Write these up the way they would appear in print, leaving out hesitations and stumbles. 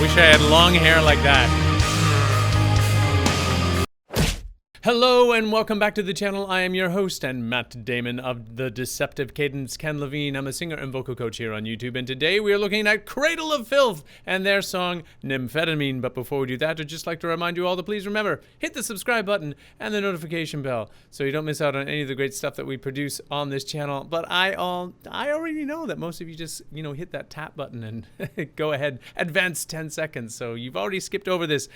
Wish I had long hair like that. Hello and welcome back to the channel. I am your host and Matt Damon of the Deceptive Cadence Ken Levine. I'm a singer and vocal coach here on YouTube, and today we are looking at Cradle of Filth and their song Nymphetamine. But before we do that, I'd just like to remind you all to please remember, hit the subscribe button and the notification bell so you don't miss out on any of the great stuff that we produce on this channel. But I already know that most of you just, hit that tap button and go ahead, advance 10 seconds. So you've already skipped over this.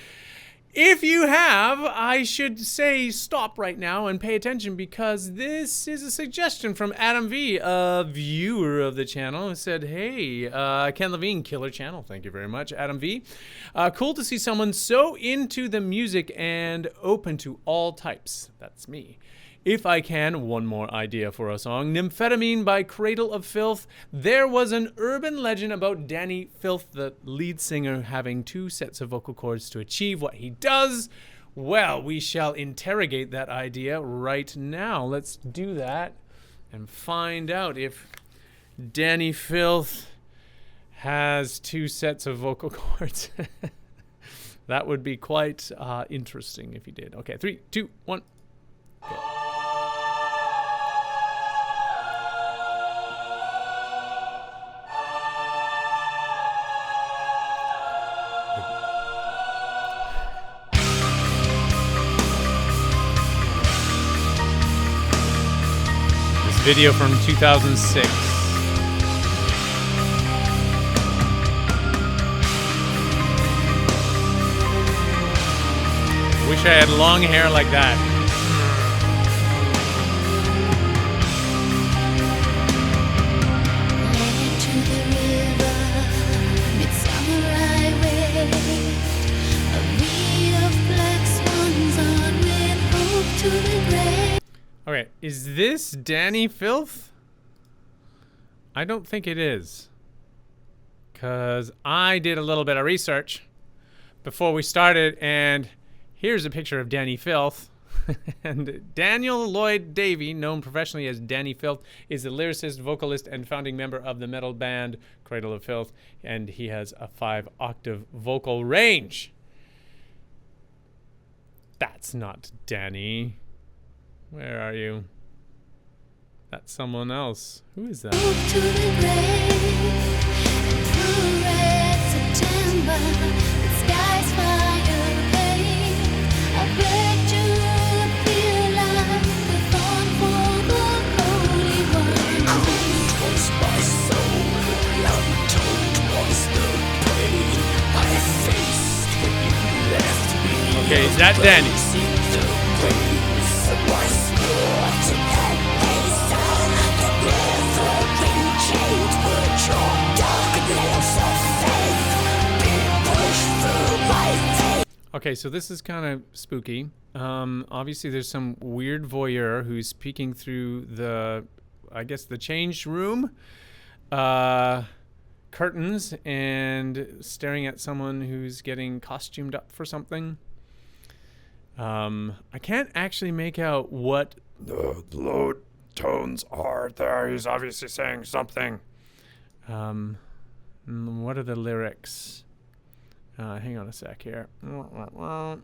If you have, I should say stop right now and pay attention, because this is a suggestion from Adam V, a viewer of the channel, who said, hey, Ken Levine, killer channel. Thank you very much, Adam V. Cool to see someone so into the music and open to all types. That's me. If I can, one more idea for a song. Nymphetamine by Cradle of Filth. There was an urban legend about Danny Filth, the lead singer, having two sets of vocal cords to achieve what he does. Well, we shall interrogate that idea right now. Let's do that and find out if Danny Filth has two sets of vocal cords. That would be quite interesting if he did. Okay, 3, 2, 1, go. Video from 2006. Wish I had long hair like that. Okay, is this Danny Filth? I don't think it is, because I did a little bit of research before we started, and here's a picture of Danny Filth. And Daniel Lloyd Davey, known professionally as Danny Filth, is the lyricist, vocalist, and founding member of the metal band Cradle of Filth, and he has a 5-octave vocal range. That's not Danny. Where are you? That's someone else. Who is that? Okay, is that Danny? Okay, so this is kind of spooky. Obviously, there's some weird voyeur who's peeking through the, I guess, the change room curtains and staring at someone who's getting costumed up for something. I can't actually make out what the low tones are there. He's obviously saying something. What are the lyrics? Hang on a sec here. I'm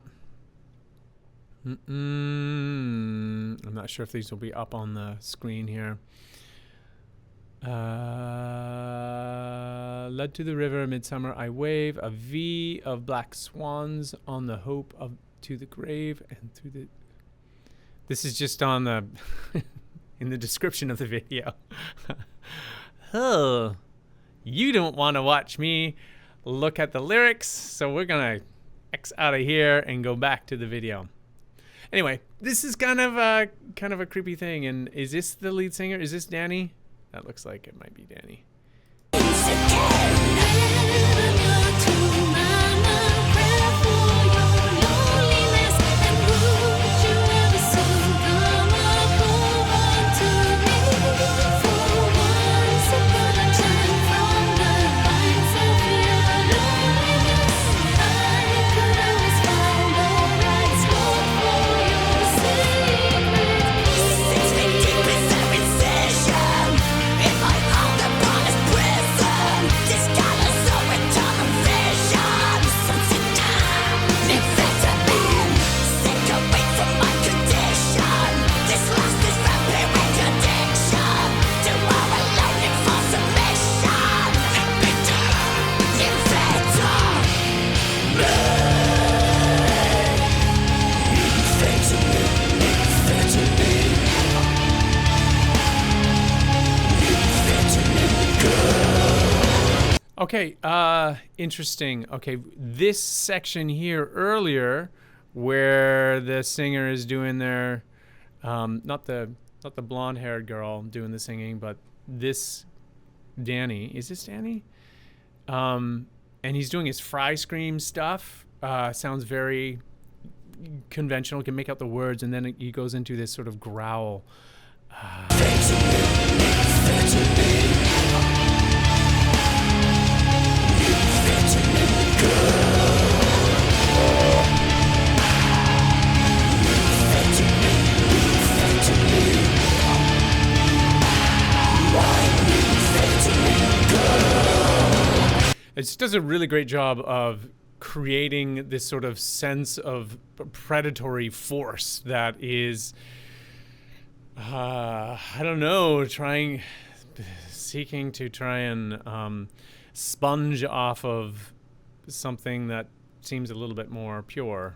not sure if these will be up on the screen here. Led to the river, midsummer I wave, a V of black swans on the hope of to the grave and through the... This is just on the in the description of the video. Oh, you don't want to watch me look at the lyrics, so we're gonna X out of here and go back to the video. Anyway, this is kind of a creepy thing. And is this the lead singer? Is this Danny? That looks like it might be Danny. Okay, interesting. Okay, this section here earlier, where the singer is doing their, not the blonde-haired girl doing the singing, but this Danny. Is this Danny? And he's doing his fry scream stuff. Sounds very conventional. Can make out the words, and then he goes into this sort of growl. It just does a really great job of creating this sort of sense of predatory force that is, I don't know, seeking to try and sponge off of something that seems a little bit more pure.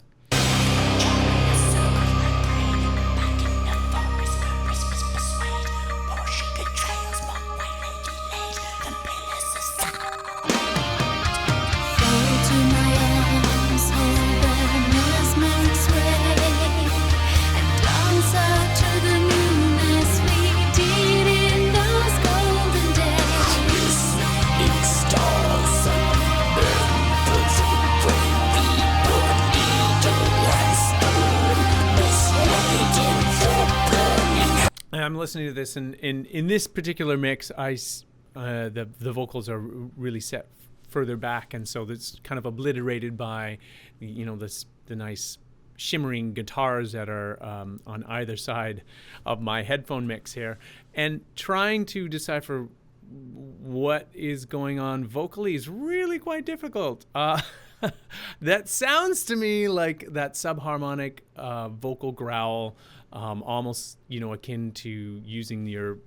I'm listening to this, and in this particular mix, the vocals are really set further back, and so it's kind of obliterated by, you know, the nice shimmering guitars that are on either side of my headphone mix here, and trying to decipher what is going on vocally is really quite difficult. That sounds to me like that subharmonic vocal growl, almost, you know, akin to using your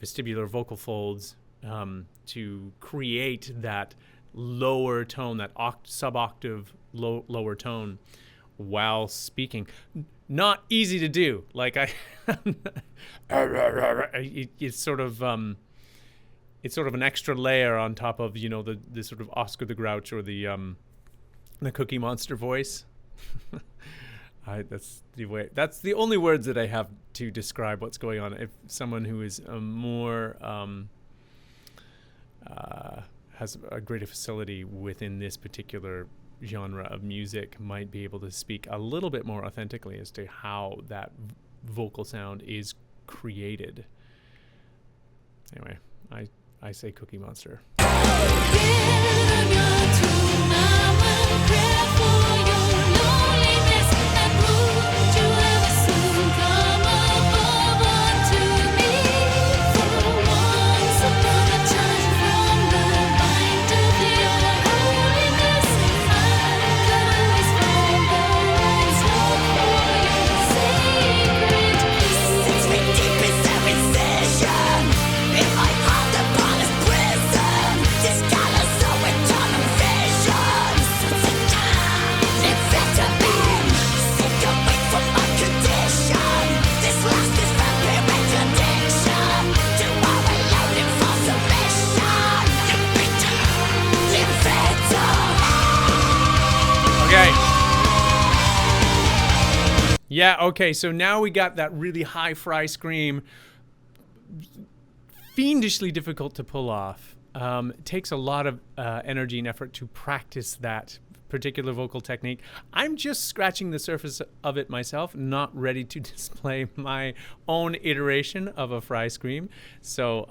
vestibular vocal folds to create that lower tone, that sub-octave lower tone while speaking. Not easy to do. Like it's sort of an extra layer on top of, you know, the sort of Oscar the Grouch or the Cookie Monster voice. That's the only words that I have to describe what's going on. If someone who is more has a greater facility within this particular genre of music might be able to speak a little bit more authentically as to how that vocal sound is created. Anyway, I say Cookie Monster. Yeah, okay, so now we got that really high fry scream. Fiendishly difficult to pull off. It takes a lot of energy and effort to practice that particular vocal technique. I'm just scratching the surface of it myself, not ready to display my own iteration of a fry scream. So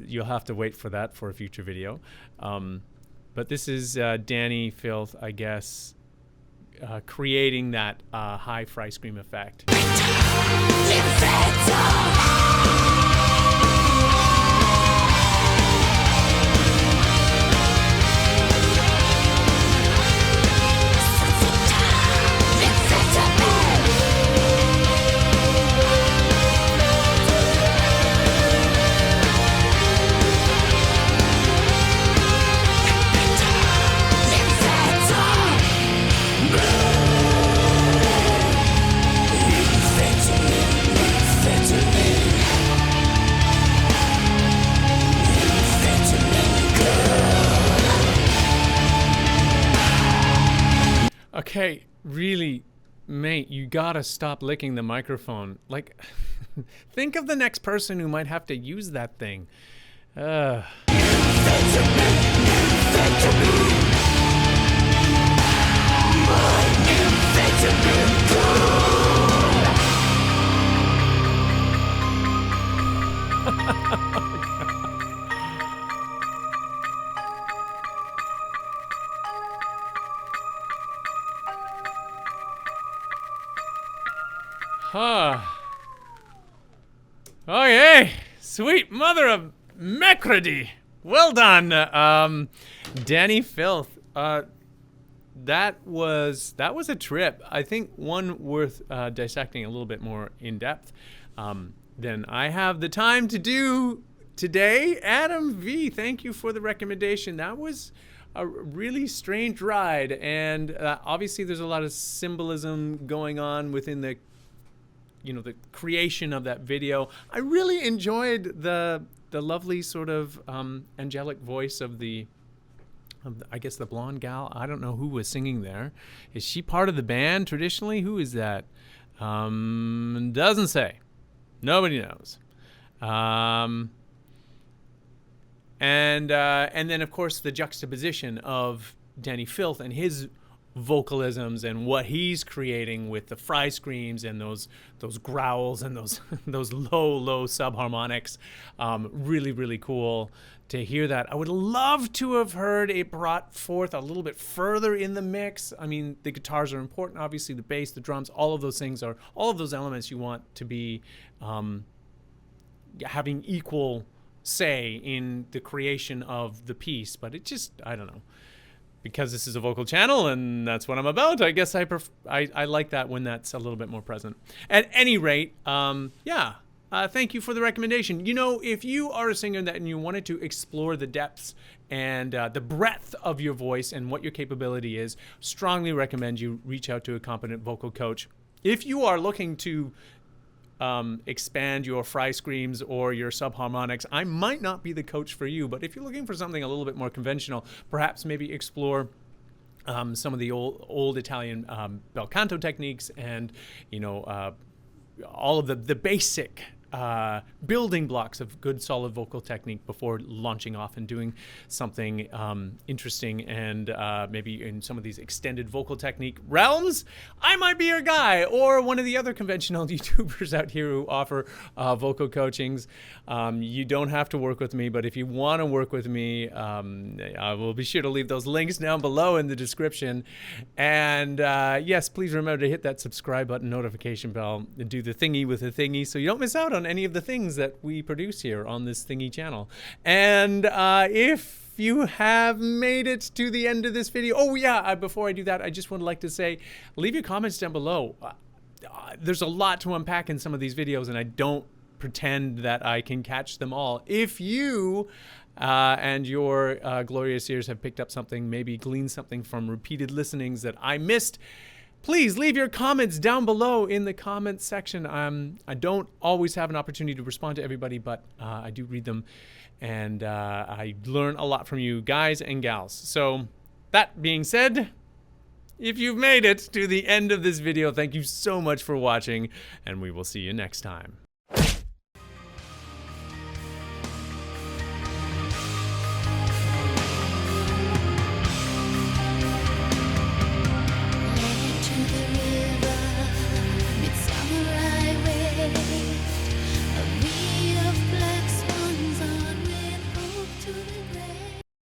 you'll have to wait for that for a future video. But this is Danny Filth, I guess, creating that high fry scream effect. Nymphetamine. Okay, really, mate, you gotta stop licking the microphone. Like, think of the next person who might have to use that thing. Okay, sweet mother of Macrady. Well done, Danny Filth. That was a trip. I think one worth dissecting a little bit more in depth than I have the time to do today. Adam V, thank you for the recommendation. That was a really strange ride, and obviously there's a lot of symbolism going on within the the creation of that video. I really enjoyed the lovely sort of angelic voice of the I guess the blonde gal. I don't know who was singing there. Is she part of the band traditionally? Who is that? Doesn't say. Nobody knows. And then of course the juxtaposition of Danny Filth and his vocalisms and what he's creating with the fry screams and those growls and those low subharmonics. Really cool to hear that. I would love to have heard it brought forth a little bit further in the mix. I mean, the guitars are important, obviously, the bass, the drums, all of those things are, all of those elements you want to be having equal say in the creation of the piece. But it just, I don't know. Because this is a vocal channel and that's what I'm about, I guess I like that when that's a little bit more present. At any rate, thank you for the recommendation. If you are a singer and you wanted to explore the depths and the breadth of your voice and what your capability is, strongly recommend you reach out to a competent vocal coach. If you are looking to expand your fry screams or your subharmonics, I might not be the coach for you, but if you're looking for something a little bit more conventional, perhaps maybe explore some of the old Italian bel canto techniques and all of the basic building blocks of good solid vocal technique before launching off and doing something interesting and maybe in some of these extended vocal technique realms, I might be your guy, or one of the other conventional YouTubers out here who offer vocal coachings. You don't have to work with me, but if you want to work with me, I will be sure to leave those links down below in the description. And yes, please remember to hit that subscribe button, notification bell, and do the thingy with the thingy so you don't miss out on any of the things that we produce here on this thingy channel. And if you have made it to the end of this video, before I do that, I just would like to say, leave your comments down below. There's a lot to unpack in some of these videos, and I don't pretend that I can catch them all. If you and your glorious ears have picked up something, maybe gleaned something from repeated listenings that I missed, please leave your comments down below in the comments section. I don't always have an opportunity to respond to everybody, but I do read them, and I learn a lot from you guys and gals. So that being said, if you've made it to the end of this video, thank you so much for watching, and we will see you next time.